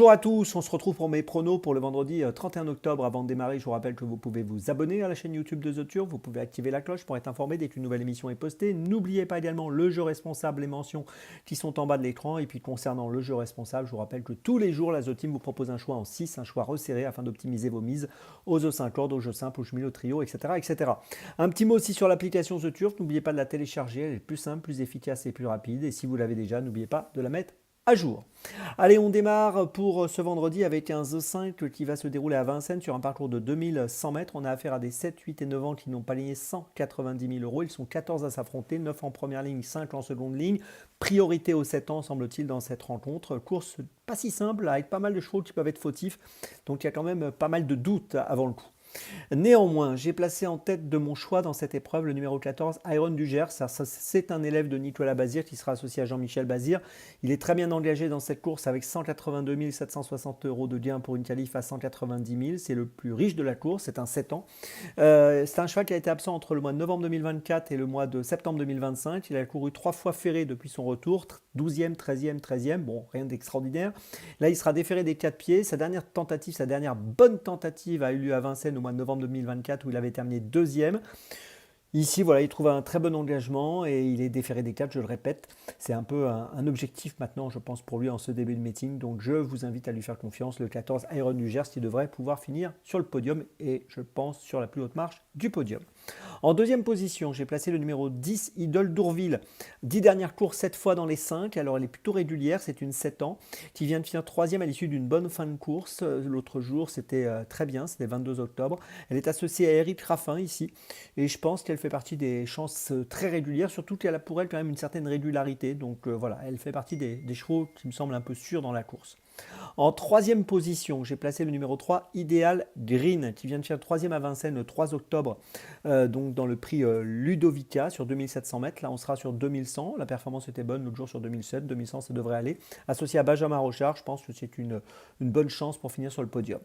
Bonjour à tous, on se retrouve pour mes pronos pour le vendredi 31 octobre. Avant de démarrer, je vous rappelle que vous pouvez vous abonner à la chaîne YouTube de The Turf, vous pouvez activer la cloche pour être informé dès qu'une nouvelle émission est postée. N'oubliez pas également le jeu responsable, les mentions qui sont en bas de l'écran. Et puis concernant le jeu responsable, je vous rappelle que tous les jours, la The Team vous propose un choix en 6, un choix resserré afin d'optimiser vos mises aux œufs 5 cordes, aux jeux simples, aux chemins, au trio, etc., etc. Un petit mot aussi sur l'application The Turf, n'oubliez pas de la télécharger, elle est plus simple, plus efficace et plus rapide. Et si vous l'avez déjà, n'oubliez pas de la mettre à jour. Allez, on démarre pour ce vendredi avec un The 5 qui va se dérouler à Vincennes sur un parcours de 2100 mètres. On a affaire à des 7, 8 et 9 ans qui n'ont pas aligné 190 000 euros. Ils sont 14 à s'affronter, 9 en première ligne, 5 en seconde ligne. Priorité aux 7 ans, semble-t-il, dans cette rencontre. Course pas si simple, avec pas mal de chevaux qui peuvent être fautifs. Donc il y a quand même pas mal de doutes avant le coup. Néanmoins, j'ai placé en tête de mon choix dans cette épreuve le numéro 14, Iron du Gers. C'est un élève de Nicolas Bazir qui sera associé à Jean-Michel Bazir. Il est très bien engagé dans cette course avec 182 760 euros de gain pour une qualif à 190 000. C'est le plus riche de la course, c'est un 7 ans. C'est un cheval qui a été absent entre le mois de novembre 2024 et le mois de septembre 2025. Il a couru 3 fois ferré depuis son retour, 12e, 13e, 13e. Bon, rien d'extraordinaire. Là, il sera déféré des 4 pieds. Sa dernière bonne tentative a eu lieu à Vincennes au mois de novembre 2024 où il avait terminé deuxième. Ici, voilà, il trouve un très bon engagement et il est déféré des 4, je le répète. C'est un peu un objectif maintenant, je pense, pour lui en ce début de meeting. Donc, je vous invite à lui faire confiance. Le 14, Iron du Gers, qui devrait pouvoir finir sur le podium et, je pense, sur la plus haute marche du podium. En deuxième position, j'ai placé le numéro 10, Idole d'Ourville. 10 dernières courses, 7 fois dans les 5. Alors, elle est plutôt régulière. C'est une 7 ans qui vient de finir 3e à l'issue d'une bonne fin de course. L'autre jour, c'était très bien. C'était 22 octobre. Elle est associée à Eric Raffin ici. Et je pense qu'elle fait partie des chances très régulières. Surtout qu'elle a pour elle quand même une certaine régularité. Donc voilà, elle fait partie des chevaux qui me semblent un peu sûrs dans la course. En troisième position, j'ai placé le numéro 3, Ideal Green, qui vient de faire 3e à Vincennes le 3 octobre, donc dans le prix Ludovica sur 2700 mètres. Là, on sera sur 2100. La performance était bonne l'autre jour sur 2007. 2100, ça devrait aller. Associé à Benjamin Rochard, je pense que c'est une bonne chance pour finir sur le podium.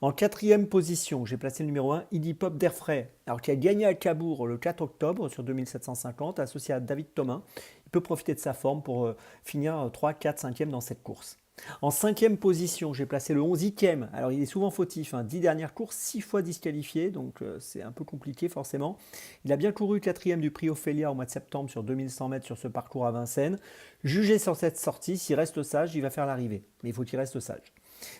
En quatrième position, j'ai placé le numéro 1, Idi Pop d'Airfray, alors qui a gagné à Cabourg le 4 octobre sur 2750, associé à David Thomas. Il peut profiter de sa forme pour finir 3, 4, 5e dans cette course. En cinquième position, j'ai placé le 11e. Alors il est souvent fautif, 10 dernières courses, 6 fois disqualifié, donc c'est un peu compliqué forcément. Il a bien couru 4e du prix Ophélia au mois de septembre sur 2100 mètres sur ce parcours à Vincennes. Jugé sur cette sortie, s'il reste sage, il va faire l'arrivée. Mais il faut qu'il reste sage.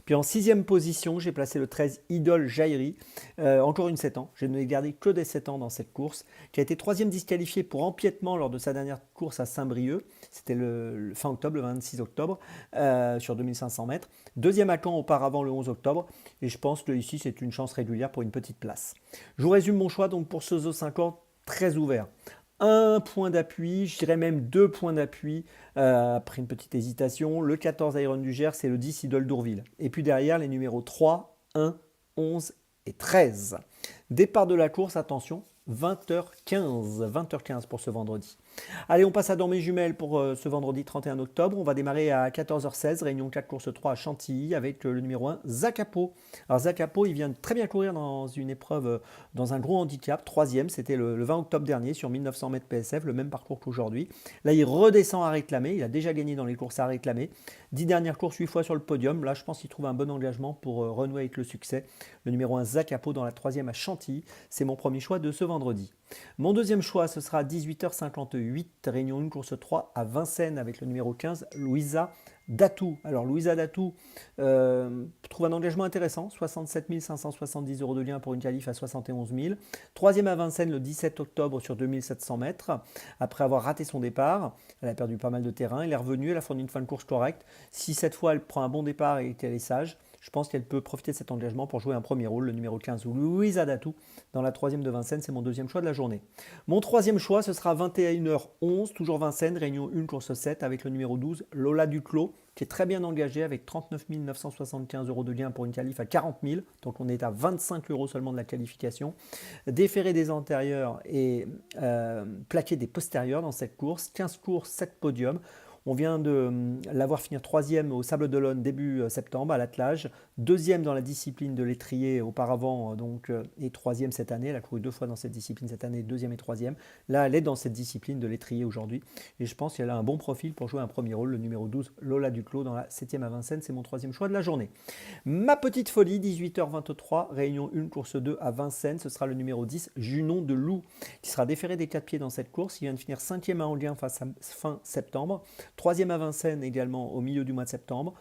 Puis en sixième position, j'ai placé le 13 Idole Jairi, encore une 7 ans. Je n'ai gardé que des 7 ans dans cette course, qui a été 3e disqualifié pour empiètement lors de sa dernière course à Saint-Brieuc. C'était le fin octobre, le 26 octobre, sur 2500 mètres. Deuxième à Caen auparavant le 11 octobre. Et je pense que ici, c'est une chance régulière pour une petite place. Je vous résume mon choix donc pour ce Zo 50 très ouvert. Un point d'appui, je dirais même 2 points d'appui après une petite hésitation. Le 14 Iron du Gers et le 10 Idole d'Ourville. Et puis derrière, les numéros 3, 1, 11 et 13. Départ de la course, attention, 20h15. 20h15 pour ce vendredi. Allez, on passe à dans mes jumelles pour ce vendredi 31 octobre. On va démarrer à 14h16, réunion 4, course 3 à Chantilly avec le numéro 1, Zakapo. Alors Zakapo, il vient de très bien courir dans une épreuve, dans un gros handicap, 3e, c'était le 20 octobre dernier sur 1900 mètres PSF, le même parcours qu'aujourd'hui. Là, il redescend à réclamer, il a déjà gagné dans les courses à réclamer. 10 dernières courses, 8 fois sur le podium. Là, je pense qu'il trouve un bon engagement pour renouer avec le succès. Le numéro 1, Zakapo, dans la 3e à Chantilly. C'est mon premier choix de ce vendredi. Mon deuxième choix, ce sera 18h58, réunion 1, course 3 à Vincennes avec le numéro 15, Louisa Datou. Alors Louisa Datou trouve un engagement intéressant, 67 570 euros de lien pour une qualif à 71 000. Troisième à Vincennes le 17 octobre sur 2700 mètres, après avoir raté son départ. Elle a perdu pas mal de terrain, elle est revenue, elle a fourni une fin de course correcte. Si cette fois elle prend un bon départ et qu'elle est sage, je pense qu'elle peut profiter de cet engagement pour jouer un premier rôle, le numéro 15, Louisa Datou, dans la 3e de Vincennes. C'est mon deuxième choix de la journée. Mon troisième choix, ce sera 21h11, toujours Vincennes, réunion 1, course 7, avec le numéro 12, Lola Duclos, qui est très bien engagé avec 39 975 euros de gain pour une qualif à 40 000. Donc on est à 25 euros seulement de la qualification. Déféré des antérieurs et plaqué des postérieurs dans cette course. 15 courses, 7 podiums. On vient de la voir finir troisième au Sable d'Olonne début septembre à l'attelage, deuxième dans la discipline de l'étrier auparavant et troisième cette année. Elle a couru 2 fois dans cette discipline cette année, deuxième et troisième. Là, elle est dans cette discipline de l'étrier aujourd'hui et je pense qu'elle a un bon profil pour jouer un premier rôle. Le numéro 12, Lola Duclos, dans la 7e à Vincennes, c'est mon troisième choix de la journée. Ma petite folie, 18h23, réunion 1, course 2 à Vincennes, ce sera le numéro 10, Junon de Loup, qui sera déféré des 4 pieds dans cette course. Il vient de finir 5e à Enghien fin septembre, 3e à Vincennes également au milieu du mois de septembre.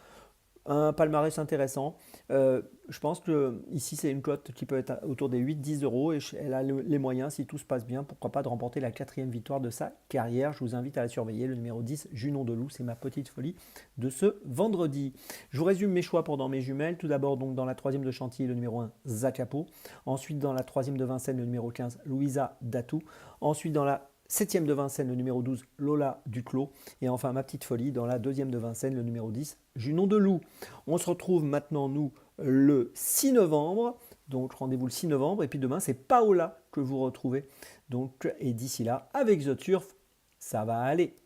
Un palmarès intéressant. Je pense que ici c'est une cote qui peut être autour des 8-10 euros et elle a les moyens, si tout se passe bien, pourquoi pas de remporter la 4e victoire de sa carrière. Je vous invite à la surveiller. Le numéro 10, Junon de Loup, c'est ma petite folie de ce vendredi. Je vous résume mes choix pendant mes jumelles. Tout d'abord, donc dans la 3e de Chantilly, le numéro 1, Zacapo. Ensuite, dans la 3e de Vincennes, le numéro 15, Louisa Datou. Ensuite, dans la 7e de Vincennes, le numéro 12, Lola Duclos. Et enfin, ma petite folie, dans la 2e de Vincennes, le numéro 10, Junon de Loup. On se retrouve maintenant, nous, le 6 novembre. Donc, rendez-vous le 6 novembre. Et puis demain, c'est Paola que vous retrouvez. Donc, et d'ici là, avec The Turf, ça va aller.